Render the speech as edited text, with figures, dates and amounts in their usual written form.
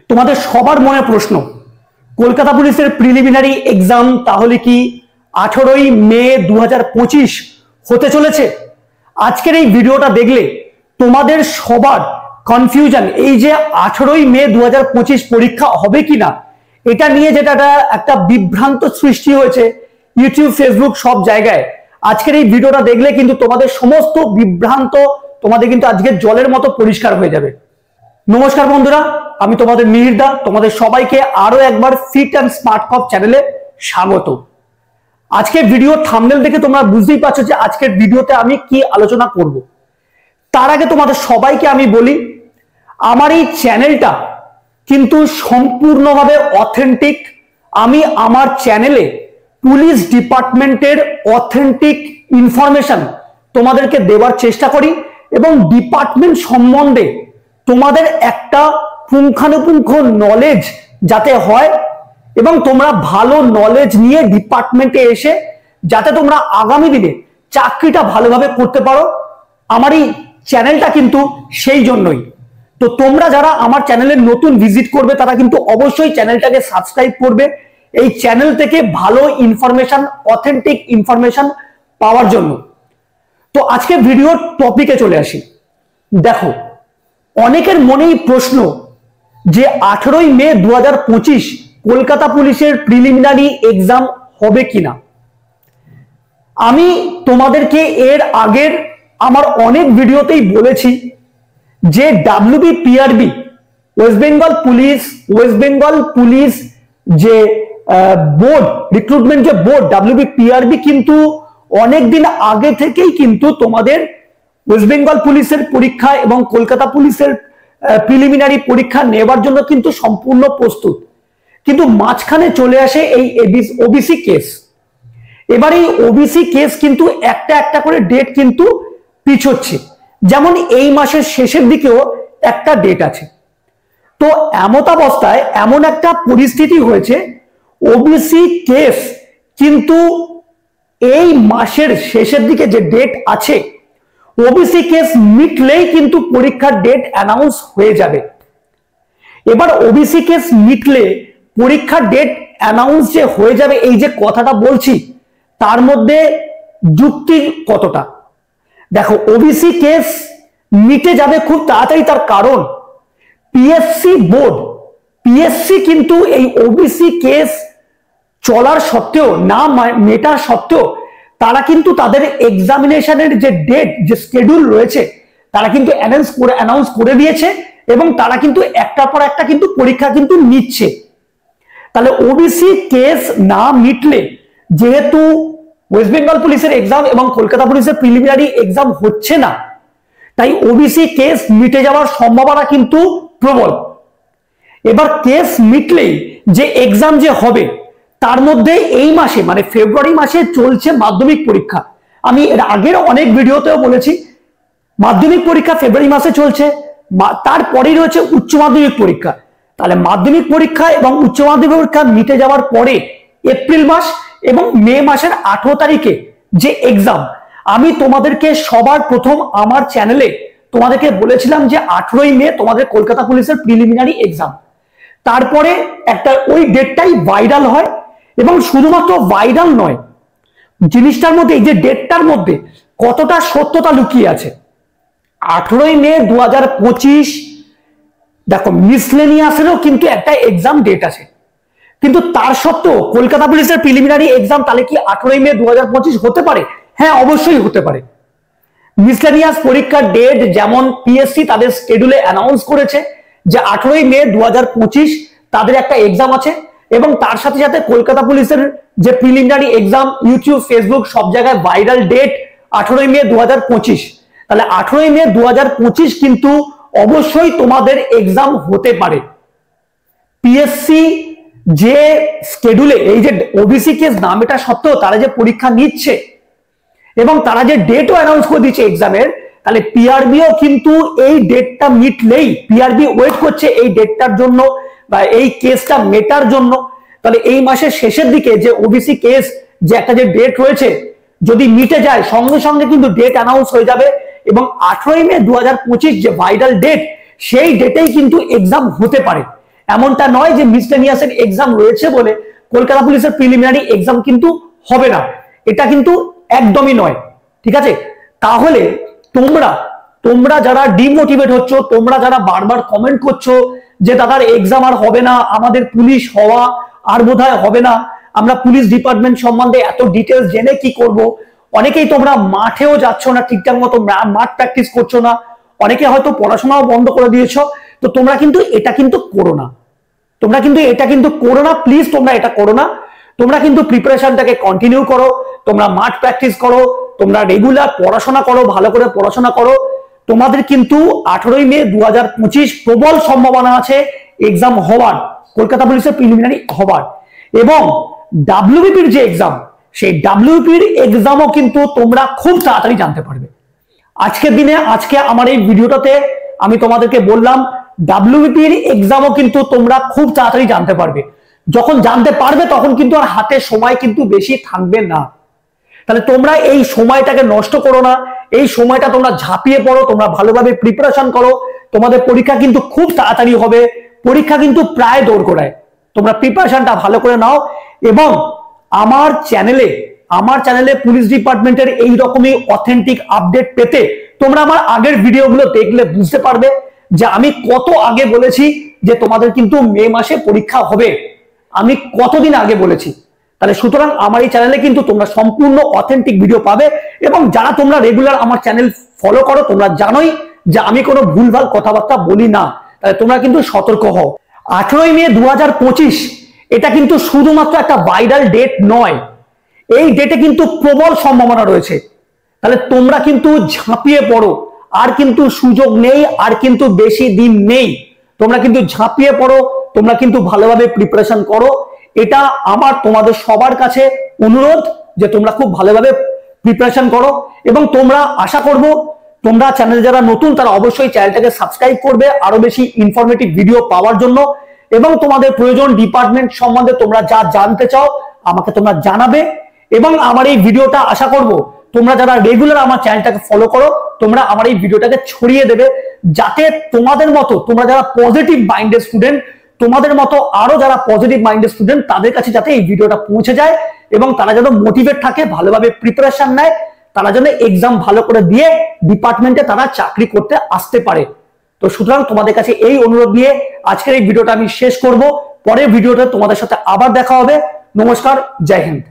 তোমাদের সবার মনে প্রশ্ন, কলকাতা পুলিশের প্রিলিমিনারি এক্সাম তাহলে কি 18ই মে 2025 হতে চলেছে? আজকের এই ভিডিওটা দেখলে তোমাদের সবার কনফিউশন, এই যে 18ই মে 2025 পরীক্ষা হবে কিনা এটা নিয়ে যেটা একটা বিভ্রান্ত সৃষ্টি হয়েছে ইউটিউব, ফেসবুক সব জায়গায়, আজকের এই ভিডিওটা দেখলে কিন্তু তোমাদের সমস্ত বিভ্রান্ত তোমাদের কিন্তু আজকে জলের মতো পরিষ্কার হয়ে যাবে। নমস্কার বন্ধুরা, আমি তোমাদের মিহির দা, তোমাদের সবাইকে আরো একবার ফিট অ্যান্ড স্মার্ট কপ চ্যানেলে স্বাগত। আজকের ভিডিও থাম্বনেল দেখে তোমরা বুঝতেই পারছো যে আজকের ভিডিওতে আমি কি আলোচনা করব। তার আগে তোমাদের সবাইকে আমি বলি, আমার এই চ্যানেলটা কিন্তু সম্পূর্ণভাবে অথেন্টিক। আমি আমার চ্যানেলে পুলিশ ডিপার্টমেন্টের অথেন্টিক ইনফরমেশন তোমাদেরকে দেওয়ার চেষ্টা করি এবং ডিপার্টমেন্ট সম্বন্ধে তোমাদের একটা পুঙ্খানুপুঙ্খ নলেজ যাতে হয় এবং তোমরা ভালো নলেজ নিয়ে ডিপার্টমেন্টে এসে যাতে তোমরা আগামী দিনে চাকরিটা ভালোভাবে করতে পারো, আমার এই চ্যানেলটা কিন্তু সেই জন্যই। তো তোমরা যারা আমার চ্যানেলে নতুন ভিজিট করবে তারা কিন্তু অবশ্যই চ্যানেলটাকে সাবস্ক্রাইব করবে এই চ্যানেল থেকে ভালো ইনফরমেশন, অথেন্টিক ইনফরমেশন পাওয়ার জন্য। তো আজকে ভিডিওর টপিকে চলে আসি। দেখো, অনেকের মনেই প্রশ্ন যে 18ই মে 2025 কলকাতা পুলিশের প্রিলিমিনারি এক্সাম হবে কিনা। আমি তোমাদেরকে এর আগের আমার অনেক ভিডিওতেই বলেছি যে WBPRB ওয়েস্ট বেঙ্গল পুলিশ যে বোর্ড, রিক্রুটমেন্ট যে বোর্ড WBPRB কিন্তু অনেকদিন আগে থেকেই কিন্তু তোমাদের ওয়েস্ট বেঙ্গল পুলিশের পরীক্ষা এবং কলকাতা পুলিশের প্রিলিমিনারি পরীক্ষা নেবার জন্য কিন্তু সম্পূর্ণ প্রস্তুত। কিন্তু মাঝখানে চলে আসে এই ওবিসি কেস। এবার এই ওবিসি কেস কিন্তু একটা একটা করে ডেট কিন্তু পিছোচ্ছে, যেমন এই মাসের শেষের দিকেও একটা ডেট আছে। তো এমতাবস্থায় এমন একটা পরিস্থিতি হয়েছে, ওবিসি কেস কিন্তু এই মাসের শেষের দিকে যে ডেট আছে, ওবিসি কেস মিটলেই কিন্তু পরীক্ষার ডেট অ্যানাউন্স হয়ে যাবে। এবার ওবিসি কেস মিটলে পরীক্ষার ডেট অ্যানাউন্স যে হয়ে যাবে, এই যে কথাটা বলছি তার মধ্যে যুক্তি কতটা। দেখো, ওবিসি কেস মিটে যাবে খুব তাড়াতাড়ি, তার কারণ পিএসসি কিন্তু এই ওবিসি কেস চলার সত্ত্বেও, না মেটার সত্ত্বেও, তারা কিন্তু তাদের এক্সামিনেশনের যে ডেট, যে স্কেডিউল রয়েছে তারা কিন্তু অ্যানাউন্স করে দিয়েছে এবং তারা কিন্তু একটার পর একটা কিন্তু পরীক্ষা কিন্তু নিচ্ছে। তাহলে ওবিসি কেস না মিটলে, যেহেতু ওয়েস্ট বেঙ্গল পুলিশের এক্সাম এবং কলকাতা পুলিশের প্রিলিমিনারি এক্সাম হচ্ছে না, তাই ওবিসি কেস মিটে যাওয়ার সম্ভাবনা কিন্তু প্রবল। এবার কেস মিটলেই যে এক্সাম যে হবে তার মধ্যে এই মাসে মানে ফেব্রুয়ারি মাসে চলছে মাধ্যমিক পরীক্ষা। আমি এর আগের অনেক ভিডিওতেও বলেছি মাধ্যমিক পরীক্ষা ফেব্রুয়ারি মাসে চলছে, তারপরেই রয়েছে উচ্চ মাধ্যমিক পরীক্ষা। তাহলে মাধ্যমিক পরীক্ষা এবং উচ্চ মাধ্যমিক পরীক্ষা মিটে যাওয়ার পরে এপ্রিল মাস এবং মে মাসের 18 তারিখে যে এক্সাম, আমি তোমাদেরকে সবার প্রথম আমার চ্যানেলে তোমাদেরকে বলেছিলাম যে 18ই মে তোমাদের কলকাতা পুলিশের প্রিলিমিনারি এক্সাম। তারপরে একটা ওই ডেটটাই ভাইরাল হয় এবং শুধুমাত্র ভাইরাল নয়, জিনিসটার মধ্যে এই যে ডেটটার মধ্যে কতটা সত্যতা লুকিয়ে আছে। 18ই মে 2025 দেখো, মিসলেনিয়াসেরও কিন্তু একটা এক্সাম ডেট আছে, কিন্তু তার সত্ত্বেও কলকাতা পুলিশের প্রিলিমিনারি এক্সাম তাহলে কি 18ই মে 2025 হতে পারে? হ্যাঁ, অবশ্যই হতে পারে। মিসলেনিয়াস পরীক্ষার ডেট যেমন পিএসসি তাদের স্কেডিউলে অ্যানাউন্স করেছে যে 18ই মে 2025 তাদের একটা এক্সাম আছে, এবং তার সাথে সাথে কলকাতা পুলিশের যে প্রিলিমিনারি এক্সাম ইউটিউব, ফেসবুক সব জায়গায় ভাইরাল ডেট 18ই মে 2025। তাহলে 18ই মে 2025 কিন্তু অবশ্যই তোমাদের এক্সাম হতে পারে। পিএসসি যে স্কেডিউলে এই যে ওবিসি কেস না মেটা সত্ত্বেও তারা যে পরীক্ষা নিচ্ছে এবং তারা যে ডেটও অ্যানাউন্স করে দিচ্ছে এক্সামের, তাহলে পিআরবিও কিন্তু এই ডেটটা মিটলেই, পিআরবি ওয়েট করছে এই ডেটটার জন্য বা এই কেসটা মেটার জন্য। তাহলে এই মাসের শেষের দিকে যে ওবিসি কেস যে একটা যে ডেট রয়েছে যদি মিটে যায়, সঙ্গে সঙ্গে কিন্তু ডেট অ্যানাউন্স হয়ে যাবে এবং 18ই মে 2025 যে ভাইরাল ডেট, সেই ডেটেই কিন্তু এক্সাম হতে পারে। এমনটা নয় যে মিসলেনিয়াসের এক্সাম রয়েছে বলে কলকাতা পুলিশের প্রিলিমিনারি এক্সাম কিন্তু হবে না, এটা কিন্তু একদমই নয়। ঠিক আছে, তাহলে তোমরা যারা ডিমোটিভেট হচ্ছ, তোমরা যারা বারবার কমেন্ট করছো যে দাদার এক্সাম আর হবে না, আমাদের পুলিশ হওয়া আর বোধহয় হবে না, আমরা পুলিশ ডিপার্টমেন্ট সম্বন্ধে এত ডিটেলস জেনে কি করব, অনেকেই তোমরা মাঠেও যাচ্ছ না, ঠিকঠাক মতো মাঠ প্র্যাকটিস করছো না, অনেকে হয়তো পড়াশোনাও বন্ধ করে দিয়েছো। তো তোমরা কিন্তু এটা কিন্তু করো না, প্লিজ তোমরা এটা করো না। তোমরা কিন্তু প্রিপারেশনটাকে কন্টিনিউ করো, তোমরা মাঠ প্র্যাকটিস করো, তোমরা রেগুলার পড়াশোনা করো, ভালো করে পড়াশোনা করো। তোমাদের কিন্তু 18ই মে 2025 প্রবল সম্ভাবনা আছে এক্সাম হওয়ার, কলকাতা পুলিশের প্রিলিমিনারি হওয়ার। এবং ডাব্লিউবিপির যে এক্সাম, সেই ডাব্লিউবিপির এক্সামও কিন্তু তোমরা খুব তাড়াতাড়ি জানতে পারবে। আজকের দিনে, আজকে আমার এই ভিডিওটাতে আমি তোমাদেরকে বললাম ডাব্লিউবিপির এক্সামও কিন্তু তোমরা খুব তাড়াতাড়ি জানতে পারবে। যখন জানতে পারবে তখন কিন্তু আর হাতে সময় কিন্তু বেশি থাকবে না। তাহলে তোমরা এই সময়টাকে নষ্ট করো না, এই সময়টা তোমরা ঝাঁপিয়ে পড়ো, তোমরা ভালোভাবে প্রিপারেশন করো। তোমাদের পরীক্ষা কিন্তু খুব তাড়াতাড়ি হবে, পরীক্ষা কিন্তু প্রায় দোরগোড়ায়। তোমরা প্রিপারেশনটা ভালো করে নাও। এবং আমার চ্যানেলে পুলিশ ডিপার্টমেন্টের এই রকমই অথেন্টিক আপডেট পেতে তোমরা আমার আগের ভিডিওগুলো দেখলে বুঝতে পারবে যে আমি কত আগে বলেছি যে তোমাদের কিন্তু মে মাসে পরীক্ষা হবে, আমি কতদিন আগে বলেছি। তাহলে সুতরাং আমার এই চ্যানেলে কিন্তু তোমরা সম্পূর্ণ অথেন্টিক ভিডিও পাবে। এবং যারা তোমরা রেগুলার আমার চ্যানেল ফলো করো, তোমরা জানোই যে আমি কোনো ভুলভাল কথাবার্তা বলি না। তাহলে তোমরা কিন্তু সতর্ক হও। 18ই মে 2025 এটা কিন্তু শুধুমাত্র একটা ভাইরাল ডেট নয়, এই ডেটে কিন্তু প্রবল সম্ভাবনা রয়েছে। তাহলে তোমরা কিন্তু ঝাঁপিয়ে পড়ো, আর কিন্তু সুযোগ নেই, আর কিন্তু বেশি দিন নেই। তোমরা কিন্তু ঝাঁপিয়ে পড়ো, তোমরা কিন্তু ভালোভাবে প্রিপারেশন করো। এটা আমার তোমাদের সবার কাছে অনুরোধ যে তোমরা খুব ভালোভাবে প্রিপারেশন করো। এবং তোমরা, আশা করব তোমরা চ্যানেলে যারা নতুন তারা অবশ্যই চ্যানেলটাকে সাবস্ক্রাইব করবে আরো বেশি ইনফরমেটিভ ভিডিও পাওয়ার জন্য। এবং তোমাদের প্রয়োজন ডিপার্টমেন্ট সম্বন্ধে তোমরা যা জানতে চাও আমাকে তোমরা জানাবে। এবং আমার এই ভিডিওটা, আশা করব তোমরা যারা রেগুলার আমার চ্যানেলটাকে ফলো করো, তোমরা আমার এই ভিডিওটাকে ছড়িয়ে দেবে, যাতে তোমাদের মতো, তোমরা যারা পজিটিভ মাইন্ডেড স্টুডেন্ট, তোমাদের মতো আরো যারা পজিটিভ মাইন্ডেড স্টুডেন্ট, তাদের কাছে যাতে এই ভিডিওটা পৌঁছে যায় এবং তারা যেন মোটিভেট থাকে, ভালোভাবে প্রিপারেশন নেয়, তারা যেন এক্সাম ভালো করে দিয়ে ডিপার্টমেন্টে তারা চাকরি করতে আসতে পারে। তো সুতরাং তোমাদের কাছে এই অনুরোধ নিয়ে আজকের এই ভিডিওটা আমি শেষ করব। পরের ভিডিওতে তোমাদের সাথে আবার দেখা হবে। নমস্কার, জয় হিন্দ।